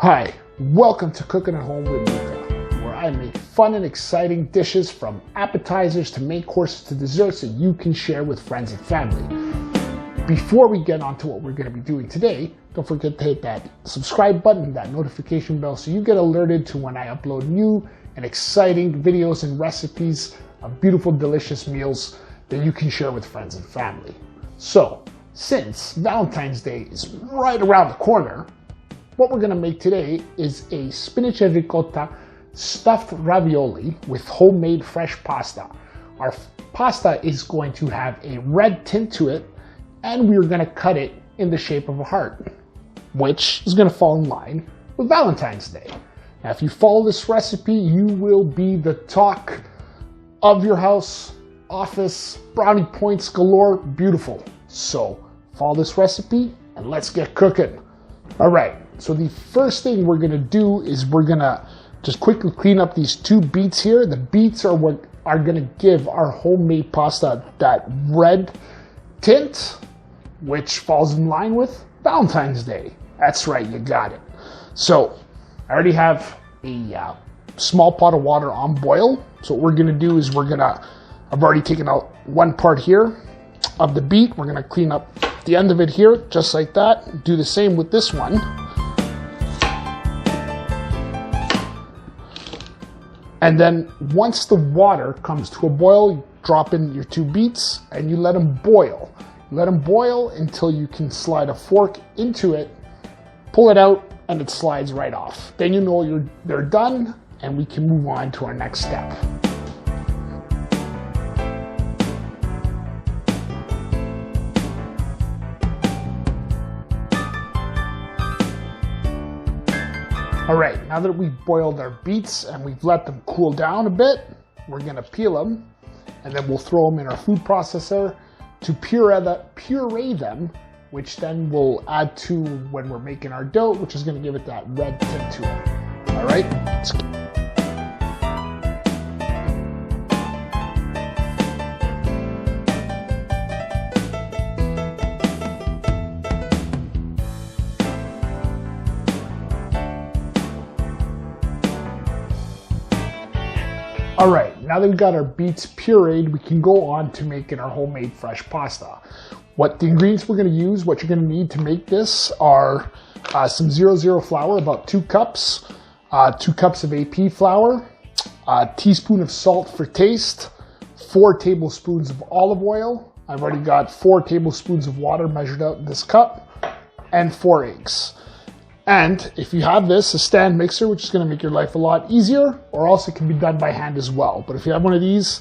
Hi, welcome to Cooking at Home with Luca, where I make fun and exciting dishes from appetizers to main courses to desserts that you can share with friends and family. Before we get on to what we're going to be doing today, don't forget to hit that subscribe button, that notification bell, so you get alerted to when I upload new and exciting videos and recipes of beautiful, delicious meals that you can share with friends and family. So, since Valentine's Day is right around the corner, what we're going to make today is a spinach and ricotta stuffed ravioli with homemade fresh pasta. Our pasta is going to have a red tint to it, and we're going to cut it in the shape of a heart, which is going to fall in line with Valentine's Day. Now, if you follow this recipe, you will be the talk of your house, office, brownie points galore, beautiful. So follow this recipe and let's get cooking. All right. So the first thing we're going to do is we're going to just quickly clean up these two beets here. The beets are what are going to give our homemade pasta that red tint, which falls in line with Valentine's Day. That's right, you got it. So I already have a small pot of water on boil. So what we're going to do is I've already taken out one part here of the beet. We're going to clean up the end of it here, just like that. Do the same with this one. And then once the water comes to a boil, you drop in your two beets and you let them boil. Let them boil until you can slide a fork into it, pull it out, and it slides right off. Then you know they're done and we can move on to our next step. All right, now that we've boiled our beets and we've let them cool down a bit, we're gonna peel them and then we'll throw them in our food processor to puree them, which then we'll add to when we're making our dough, which is gonna give it that red tint to it. All right? All right, now that we've got our beets pureed, we can go on to making our homemade fresh pasta. What the ingredients we're going to use, what you're going to need to make this are some 00 flour, about 2 cups, 2 cups of AP flour, a teaspoon of salt for taste, 4 tablespoons of olive oil. I've already got 4 tablespoons of water measured out in this cup, and 4 eggs. And if you have this, a stand mixer, which is going to make your life a lot easier, or else it can be done by hand as well. But if you have one of these,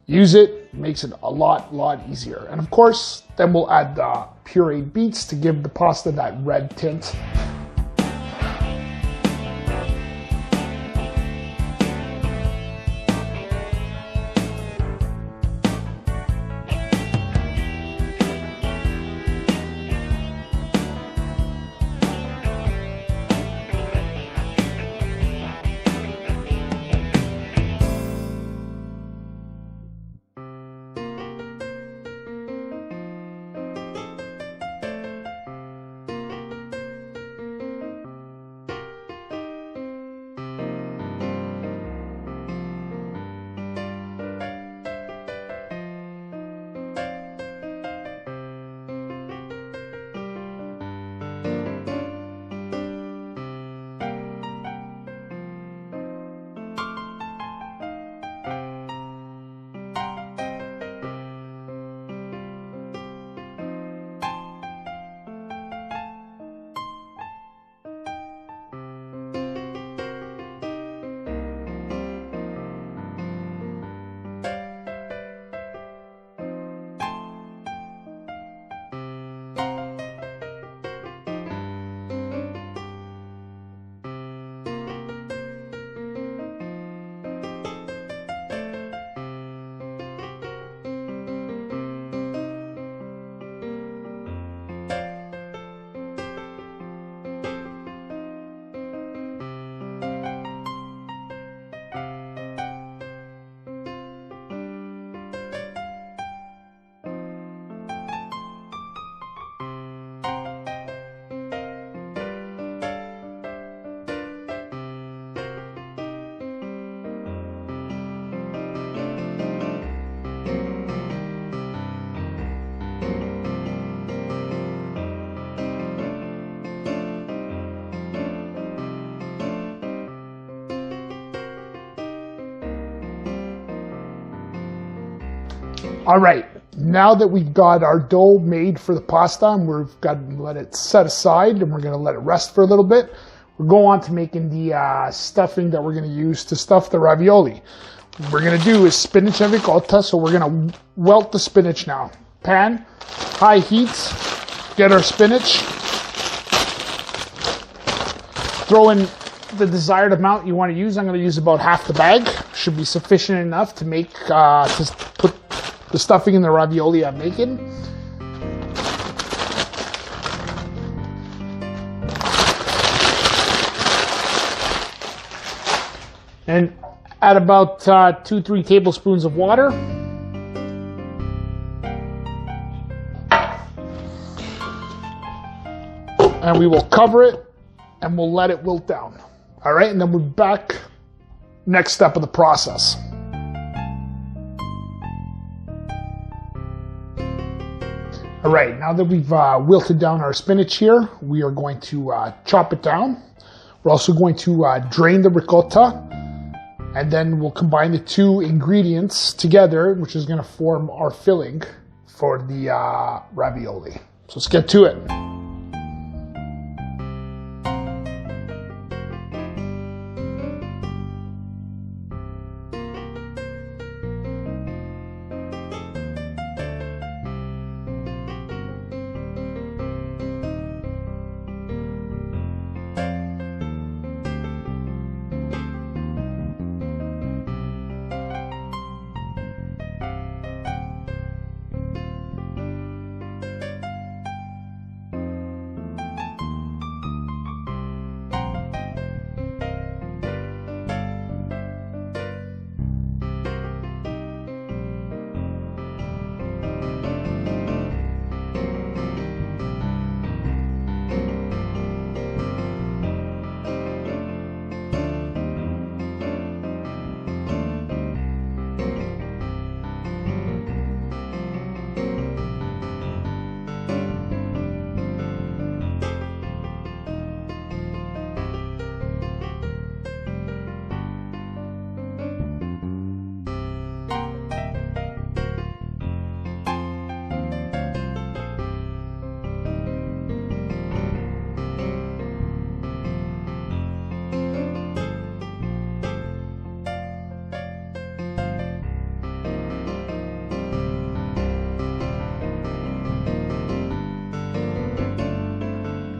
use it. It makes it a lot easier. And of course, then we'll add the pureed beets to give the pasta that red tint. All right, now that we've got our dough made for the pasta and we've got to let it set aside and we're gonna let it rest for a little bit, we'll go on to making the stuffing that we're gonna use to stuff the ravioli. What we're gonna do is spinach and ricotta, so we're gonna wilt the spinach now. Pan, high heat, get our spinach, throw in the desired amount you want to use. I'm going to use about half the bag. Should be sufficient enough to make to put the stuffing in the ravioli I'm making. And add about 2-3 tablespoons of water. And we will cover it and we'll let it wilt down. All right, and then we're back, next step of the process. All right, now that we've wilted down our spinach here, we are going to chop it down. We're also going to drain the ricotta, and then we'll combine the two ingredients together, which is going to form our filling for the ravioli. So let's get to it.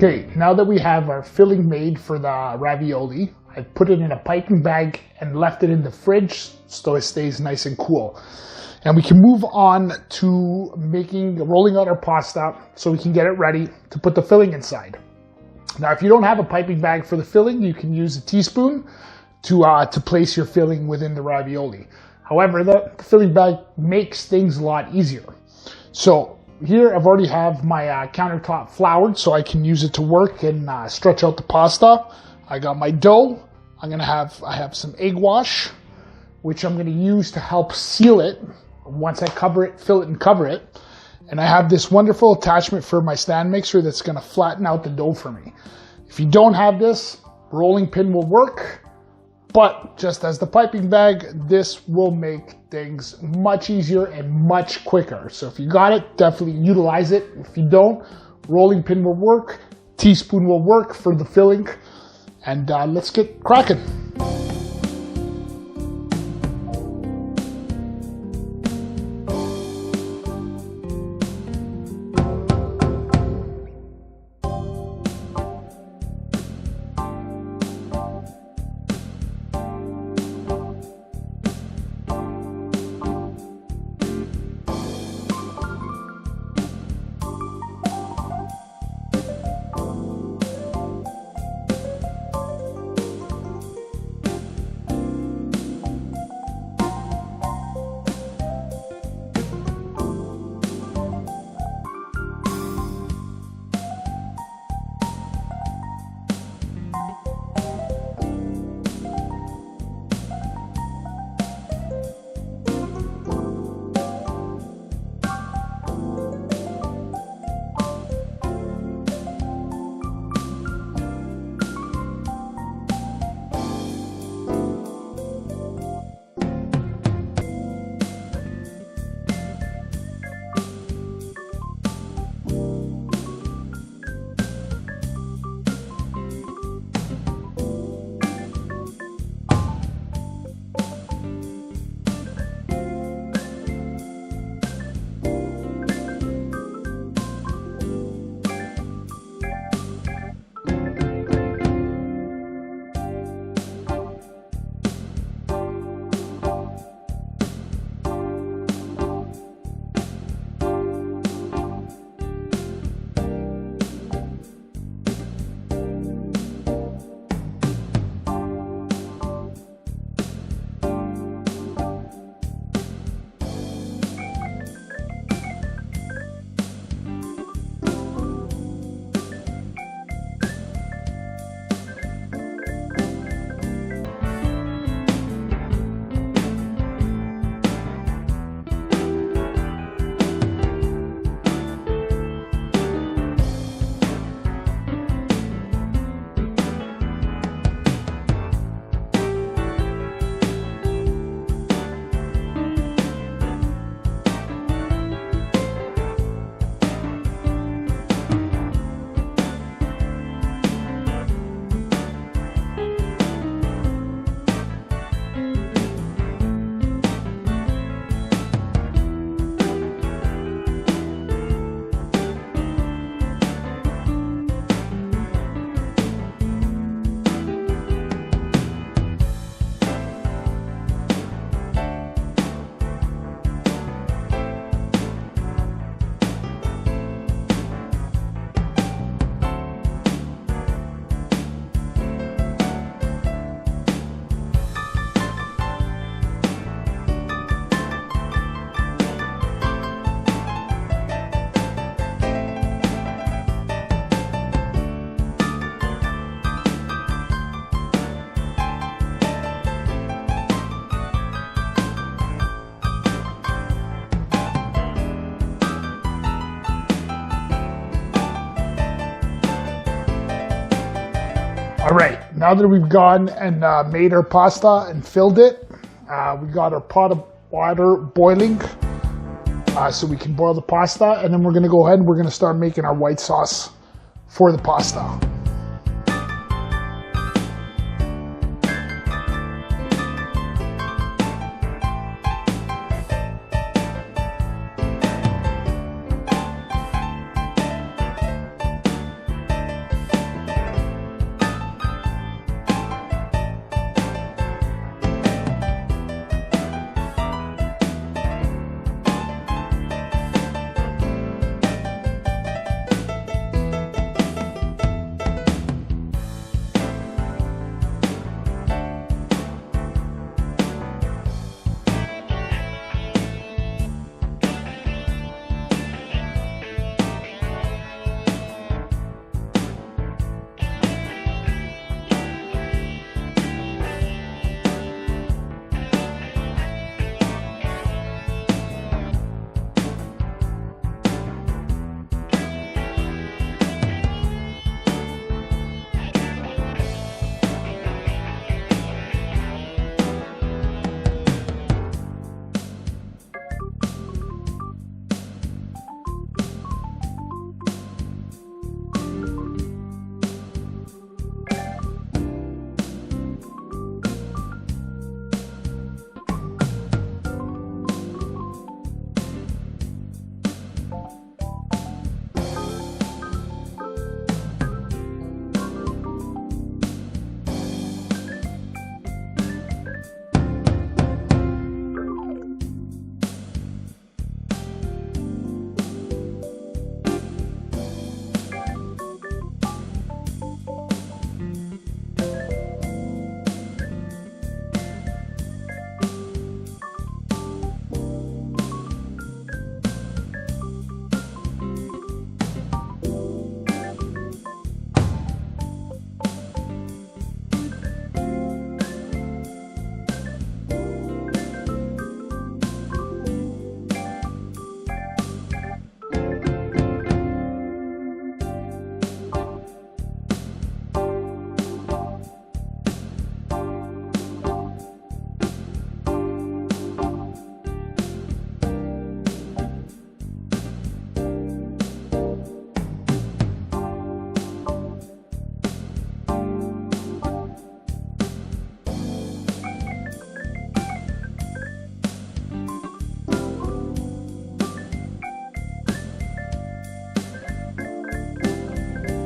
Okay, now that we have our filling made for the ravioli, I've put it in a piping bag and left it in the fridge so it stays nice and cool. And we can move on to rolling out our pasta so we can get it ready to put the filling inside. Now, if you don't have a piping bag for the filling, you can use a teaspoon to place your filling within the ravioli. However, the filling bag makes things a lot easier. So here I've already have my countertop floured so I can use it to work and stretch out the pasta. I got my dough. I have some egg wash, which I'm gonna use to help seal it once I fill it and cover it. And I have this wonderful attachment for my stand mixer that's gonna flatten out the dough for me. If you don't have this, rolling pin will work, but just as the piping bag, this will make things much easier and much quicker. So if you got it, definitely utilize it. If you don't, rolling pin will work, teaspoon will work for the filling, and let's get cracking. All right, now that we've gone and made our pasta and filled it, we got our pot of water boiling so we can boil the pasta, and then we're gonna go ahead and we're gonna start making our white sauce for the pasta.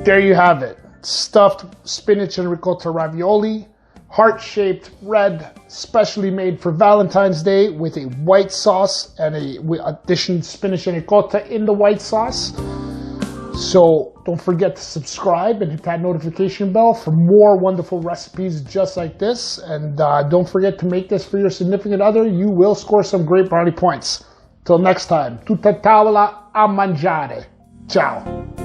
There you have it. Stuffed spinach and ricotta ravioli, heart-shaped red, specially made for Valentine's Day with a white sauce and addition spinach and ricotta in the white sauce. So don't forget to subscribe and hit that notification bell for more wonderful recipes just like this. And don't forget to make this for your significant other. You will score some great brownie points. Till next time, tutta tavola a mangiare. Ciao.